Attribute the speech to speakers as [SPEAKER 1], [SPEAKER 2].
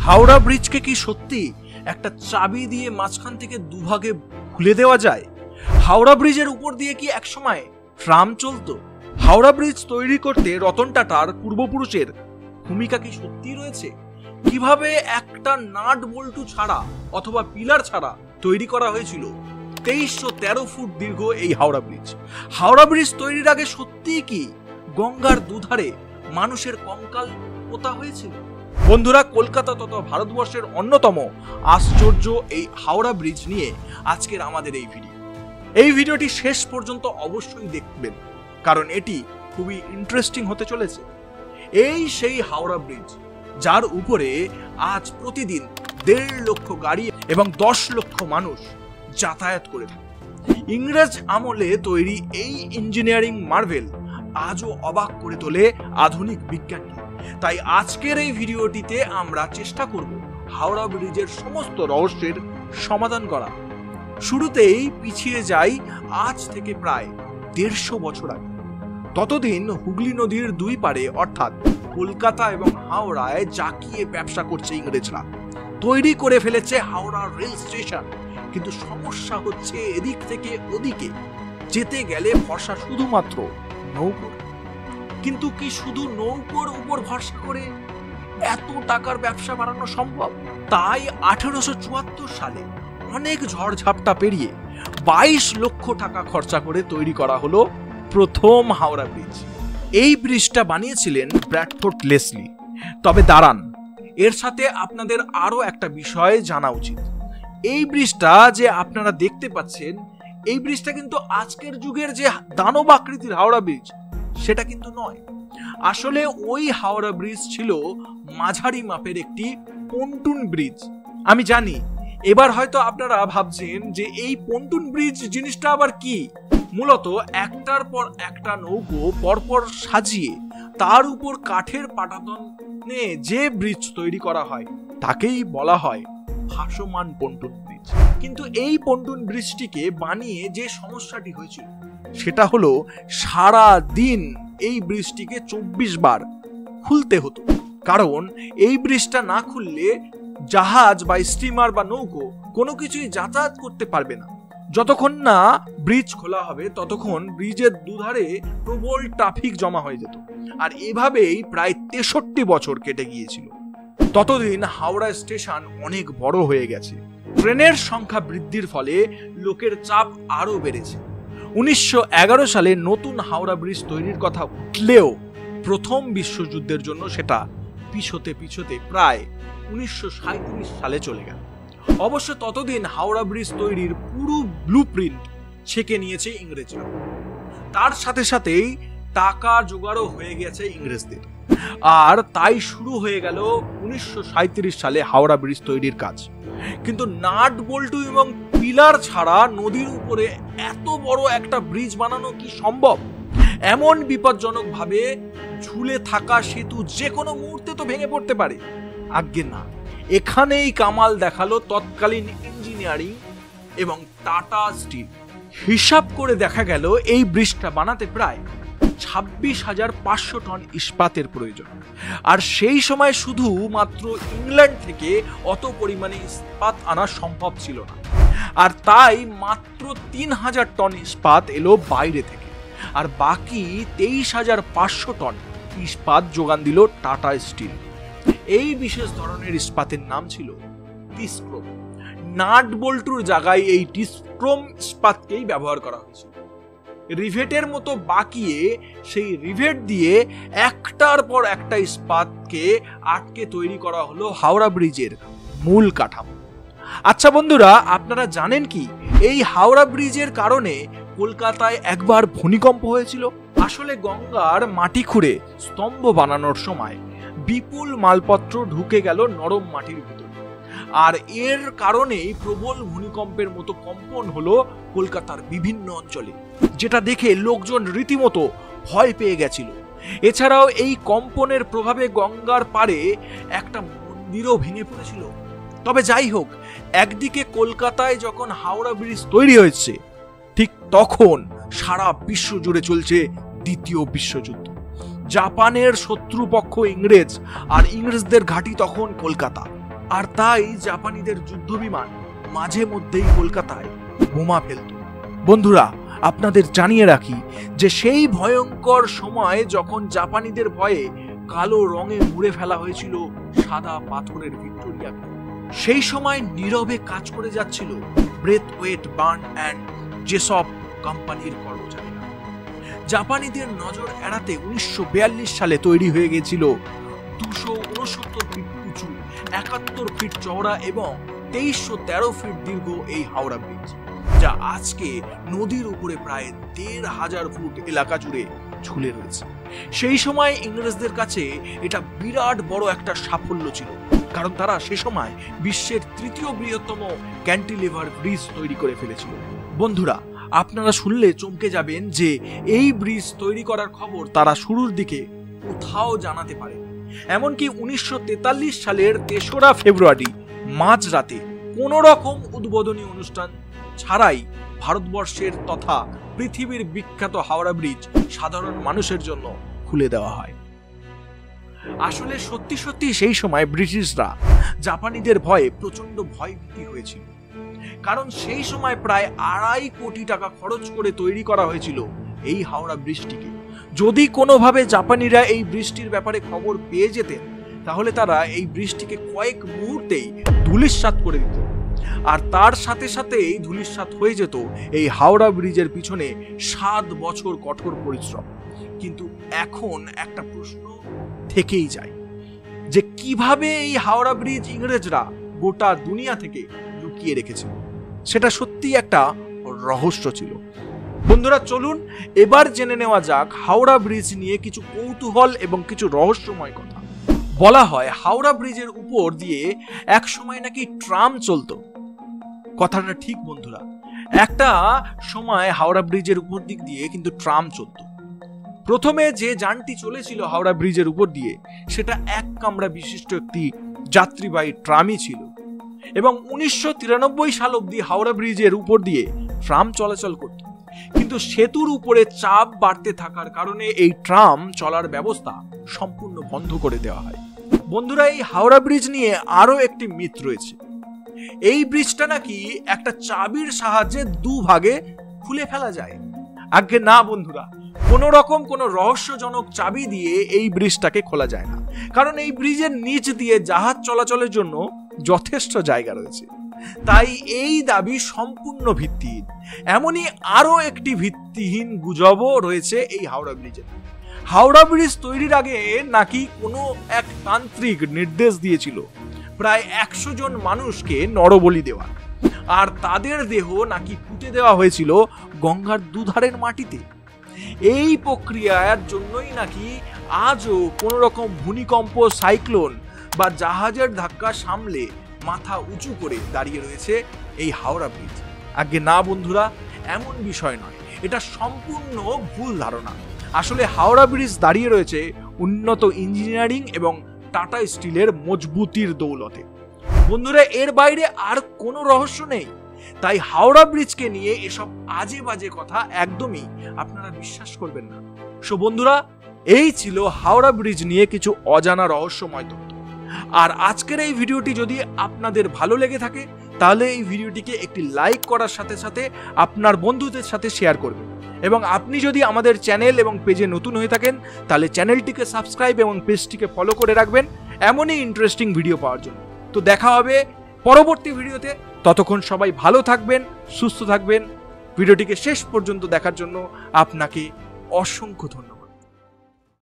[SPEAKER 1] হাওড়া ব্রিজকে কি সত্যি একটা চাবি দিয়ে মাঝখান থেকে দুভাগে খুলে দেওয়া যায়? হাওড়া ব্রিজের উপর দিয়ে কি একসময় ট্রাম চলতো? হাওড়া ব্রিজ তৈরি করতে রতন টাটার পূর্বপুরুষের ভূমিকা কি সত্যি রয়েছে? কিভাবে একটা নাট বল্টু ছাড়া অথবা পিলার ছাড়া তৈরি করা হয়েছিল 2313 ফুট দীর্ঘ এই হাওড়া ব্রিজ? হাওড়া ব্রিজ তৈরির আগে সত্যিই কি গঙ্গার দুধারে মানুষের কঙ্কাল পোতা হয়েছিল? বন্ধুরা, কলকাতা তথা ভারতবর্ষের অন্যতম আশ্চর্য এই হাওড়া ব্রিজ নিয়ে আজকের আমাদের এই ভিডিওটি শেষ পর্যন্ত অবশ্যই দেখবেন, কারণ এটি খুবই ইন্টারেস্টিং হতে চলেছে। এই সেই হাওড়া ব্রিজ যার উপরে আজ প্রতিদিন 1.5 লক্ষ গাড়ি এবং 10 লক্ষ মানুষ যাতায়াত করে থাকে। ইংরেজ আমলে তৈরি এই ইঞ্জিনিয়ারিং মার্ভেল আজও অবাক করে তোলে আধুনিক বিজ্ঞানকে। তাই আজকের এই ভিডিওটিতে আমরা চেষ্টা করব হাওড়া ব্রিজের সমস্ত রহস্যের সমাধান করা। শুরুতেই পিছিয়ে যাই আজ থেকে প্রায় 150 বছর আগে। ততদিন হুগলি নদীর দুই পারে অর্থাৎ কলকাতা এবং হাওড়ায় জাকিয়ে ব্যবসা করছে ইংরেজরা। তৈরি করে ফেলেছে হাওড়া রেল স্টেশন, কিন্তু সমস্যা হচ্ছে এদিক থেকে ওদিকে যেতে গেলে ভরসা শুধুমাত্র নৌকোর। কিন্তু কি শুধু নৌকোর উপর ভরসা করে এত টাকার ব্যবসা বাড়ানো সম্ভব? তাই 1874 সালে অনেক ঝড়ঝাপটা পেরিয়ে 22 লক্ষ টাকা খরচা করে তৈরি করা হলো প্রথম হাওড়া ব্রিজ। এই ব্রিজটা বানিয়েছিলেন ব্র্যাডফোর্ড লেসলি। তবে দাঁড়ান, এর সাথে আপনাদের আরো একটা বিষয় জানা উচিত। এই ব্রিজটা যে আপনারা দেখতে পাচ্ছেন, এই ব্রিজটা কিন্তু আজকের যুগের যে দানব আকৃতির হাওড়া ব্রিজ সেটা কিন্তু নয়। আসলে ওই হাওড়া ব্রিজ ছিল মাঝারি মাপের একটি পন্টুন ব্রিজ। আমি জানি এবার হয়তো আপনারা ভাবছেন যে এই পন্টুন ব্রিজ জিনিসটা আবার কি। মূলত একটার পর একটা নৌকো পরপর সাজিয়ে তার উপর কাঠের পাটাতনে যে ব্রিজ তৈরি করা হয় তাকেই বলা হয় ভাসমান পন্টুন ব্রিজ। কিন্তু এই পন্টুন ব্রিজটিকে বানিয়ে যে সমস্যাটি হয়েছিল সেটা হলো সারা দিন এই ব্রিজটিকে 24 বার খুলতে হতো। কারণ এই ব্রিজটা না খুললে জাহাজ বা স্টিমার বা নৌকো কোনো কিছুই যাতায়াত করতে পারবে না। যতক্ষণ না ব্রিজ খোলা হবে ততক্ষণ ব্রিজের দুধারে প্রবল ট্রাফিক জমা হয়ে যেত। আর এভাবেই প্রায় 63 বছর কেটে গিয়েছিল। ততদিন হাওড়া স্টেশন অনেক বড় হয়ে গেছে। ট্রেনের সংখ্যা বৃদ্ধির ফলে লোকের চাপ আরো বেড়েছে। 1911 সালে নতুন হাওড়া ব্রিজ তৈরির কথা উঠলেও প্রথম বিশ্বযুদ্ধের জন্য সেটা পিছোতে প্রায় 1937 সালে চলে গেল। অবশ্য ততদিন হাওড়া ব্রিজ তৈরির পুরো ব্লুপ্রিন্ট ছেকে নিয়েছে ইংরেজরা। তার সাথে সাথেই টাকা জোগাড়ও হয়ে গেছে ইংরেজদের, আর তাই শুরু হয়ে গেল 1937 সালে হাওড়া ব্রিজ তৈরির কাজ। কিন্তু নাট বল্টু এবং পিলার ছাড়া নদীর উপরে এত বড় একটা ব্রিজ বানানো কি সম্ভব? এমন বিপজ্জনক ভাবে ঝুলে থাকা সেতু যে কোনো মুহূর্তে তো ভেঙে পড়তে পারে। আজ্ঞে না, এখানেই কামাল দেখালো তৎকালীন ইঞ্জিনিয়ারিং এবং টাটা স্টিল। হিসাব করে দেখা গেল এই ব্রিজটা বানাতে প্রায় 26,500 টন ইস্পাতের প্রয়োজন। আর সেই সময় শুধু মাত্র ইংল্যান্ড থেকে অত পরিমাণে ইস্পাত আনা সম্ভব ছিল না। আর তাই মাত্র 3,000 টন ইস্পাত এলো বাইরে থেকে, আর বাকি 23,500 টন ইস্পাত যোগান দিল টাটা স্টিল। এই বিশেষ ধরনের ইস্পাতের নাম ছিল টিস্ক্রোম। নাট বল্টুর জায়গায় এই টিস্ক্রোম ইস্পাতকেই ব্যবহার করা হয়েছিল। রিভেটের মতো বাকিয়ে সেই রিভেট দিয়ে একটার পর একটা ইস্পাতকে আটকে তৈরি করা হলো হাওড়া ব্রিজের মূল কাঠামো। আচ্ছা বন্ধুরা, আপনারা জানেন কি এই হাওড়া ব্রিজের কারণে কলকাতায় একবার ভূমিকম্প হয়েছিল? আসলে গঙ্গার মাটি খুঁড়ে স্তম্ভ বানানোর সময় বিপুল মালপত্র ঢুকে গেল নরম মাটির ভিতর, আর এর কারণেই প্রবল ভূমিকম্পের মতো কম্পন হলো কলকাতার বিভিন্ন অঞ্চলে, যেটা দেখে লোকজন রীতিমতো ভয় পেয়ে গেছিল। এছাড়াও এই কম্পনের প্রভাবে গঙ্গার পাড়ে একটা মন্দিরও ভেঙে পড়েছিল। তবে যাই হোক, একদিকে কলকাতায় যখন হাওড়া ব্রিজ তৈরি হয়েছে, ঠিক তখন সারা বিশ্ব জুড়ে চলছে দ্বিতীয় বিশ্বযুদ্ধ। জাপানের শত্রুপক্ষ ইংরেজ, আর ইংরেজদের ঘাঁটি তখন কলকাতা। আর তাই জাপানিদের যুদ্ধ বিমান মাঝে মধ্যেই কলকাতায় বোমা ফেলত। বন্ধুরা, আপনাদের জানিয়ে রাখি যে সেই ভয়ঙ্কর সময় যখন জাপানিদের ভয়ে কালো রঙে মুড়ে ফেলা হয়েছিল সাদা পাথরের ভিক্টোরিয়াকে, সেই সময় নীরবে কাজ করে যাচ্ছিল ব্রেথওয়েট বার্ন অ্যান্ড জেসপ কোম্পানির কর্মচারীরা। জাপানিদের নজর এড়াতে 1942 সালে তৈরি হয়ে গেছিল 269 ফিট উঁচু, 71 ফিট চওড়া এবং 2313 ফিট দীর্ঘ এই হাওড়া ব্রিজ, যা আজকে নদীর উপরে প্রায় 1500 ফুট এলাকা জুড়ে ঝুলে রয়েছে। সেই সময় ইংরেজদের কাছে এটা বিরাট বড় একটা সাফল্য ছিল, কারণ তারা সে সময় বিশ্বের 3য় বৃহত্তম ক্যান্টিলিভার ব্রিজ তৈরি করে ফেলেছিল। বন্ধুরা, আপনারা শুনলে চমকে যাবেন যে এই ব্রিজ তৈরি করার খবর তারা শুরুর দিকে কোথাও জানাতে পারে। এমনকি 1943 সালের 3রা ফেব্রুয়ারি মাঝরাতে কোন রকম উদ্বোধনী অনুষ্ঠান ছাড়াই ভারতবর্ষের তথা পৃথিবীর বিখ্যাত হাওড়া ব্রিজ সাধারণ মানুষের জন্য খুলে দেওয়া হয়। আসলে সত্যি সত্যি সেই সময় ব্রিটিশরা জাপানিদের ভয়ে প্রচন্ড ভয়ভীতি হয়েছিল, কারণ সেই সময় প্রায় 2.5 কোটি টাকা খরচ করে তৈরি করা হয়েছিল এই হাওড়া ব্রিজটিকে। যদি কোনোভাবে জাপানিরা এই ব্রিজটির ব্যাপারে খবর পেয়ে যেতেন, তাহলে তারা এই ব্রিজটিকে কয়েক মুহূর্তেই ধূলিসাৎ করে দিত, আর তার সাথে সাথেই ধূলিসাৎ হয়ে যেত এই হাওড়া ব্রিজের পিছনে 7 বছর কঠোর পরিশ্রম। কিন্তু এখন একটা প্রশ্ন থেকেই যায় যে কিভাবে এই হাওড়া ব্রিজ ইংরেজরা গোটা দুনিয়া থেকে লুকিয়ে রেখেছিল। সেটা সত্যি একটা রহস্য ছিল। বন্ধুরা, চলুন এবার জেনে নেওয়া যাক হাওড়া ব্রিজ নিয়ে কিছু কৌতূহল এবং কিছু রহস্যময় কথা। বলা হয় হাওড়া ব্রিজের উপর দিয়ে এক সময় নাকি ট্রাম চলতো। কথাটা ঠিক বন্ধুরা, একটা সময় হাওড়া ব্রিজের উপর দিক দিয়ে কিন্তু ট্রাম চলতো। প্রথমে যে যানটি চলেছিল হাওড়া ব্রিজের উপর দিয়ে সেটা 1 কামরা বিশিষ্ট একটি যাত্রীবাহী ট্রামই ছিল, এবং 1993 সাল অবধি হাওড়া ব্রিজের উপর দিয়ে ট্রাম চলাচল করত। কিন্তু সেতুর উপরে চাপ বাড়তে থাকার কারণে এই ট্রাম চলার ব্যবস্থা সম্পূর্ণ বন্ধ করে দেওয়া হয়। বন্ধুরা, এই হাওড়া ব্রিজ নিয়ে আরো একটি মিথ রয়েছে। এই ব্রিজটা নাকি একটা চাবির সাহায্যে 2 ভাগে খুলে ফেলা যায়। আগে না বন্ধুরা, কোন রকম কোন রহস্যজনক চাবি দিয়ে এই ব্রিজটাকে খোলা যায় না, কারণ এই ব্রিজের নিচ দিয়ে জাহাজ চলাচলের জন্য যথেষ্ট জায়গা রয়েছে। তাই এই দাবি সম্পূর্ণ ভিত্তিহীন। এমনই আরো একটি ভিত্তিহীন গুজবও রয়েছে এই হাওড়া ব্রিজে। হাওড়া ব্রিজ তৈরির আগে নাকি কোনো এক তান্ত্রিক নির্দেশ দিয়েছিল প্রায় 100 জন মানুষকে নরবলি দেওয়ার, আর তাদের দেহ নাকি পুঁতে দেওয়া হয়েছিল গঙ্গার দুধারের মাটিতে। এই প্রক্রিয়ার জন্যই নাকি আজও কোন রকম ভূমিকম্প, সাইক্লোন বা জাহাজের ধাক্কা সামলে মাথা উঁচু করে দাঁড়িয়ে রয়েছে এই হাওড়া ব্রিজ। আগে না বন্ধুরা, এমন বিষয় নয়, এটা সম্পূর্ণ ভুল ধারণা। আসলে হাওড়া ব্রিজ দাঁড়িয়ে রয়েছে উন্নত ইঞ্জিনিয়ারিং এবং টাটা স্টিলের মজবুতির দৌলতে। বন্ধুরা, এর বাইরে আর কোনো রহস্য নেই। তাই হাওড়া ব্রিজকে নিয়ে এসব আজে বাজে কথা একদমই আপনারা বিশ্বাস করবেন না। সো বন্ধুরা, এই ছিল হাওড়া ব্রিজ নিয়ে কিছু অজানা রহস্যময় তথ্য। আর আজকের এই ভিডিওটি যদি আপনাদের ভালো লেগে থাকে, তাহলে এই ভিডিওটিকে একটি লাইক করার সাথে সাথে আপনার বন্ধুদের সাথে শেয়ার করবেন। এবং আপনি যদি আমাদের চ্যানেল এবং পেজে নতুন হয়ে থাকেন, তাহলে চ্যানেলটিকে সাবস্ক্রাইব এবং পেজটিকে ফলো করে রাখবেন এমনই ইন্টারেস্টিং ভিডিও পাওয়ার জন্য। তো দেখা হবে পরবর্তী ভিডিওতে। ততক্ষণ সবাই ভালো থাকবেন, সুস্থ থাকবেন। ভিডিওটিকে শেষ পর্যন্ত দেখার জন্য আপনাকে অসংখ্য ধন্যবাদ।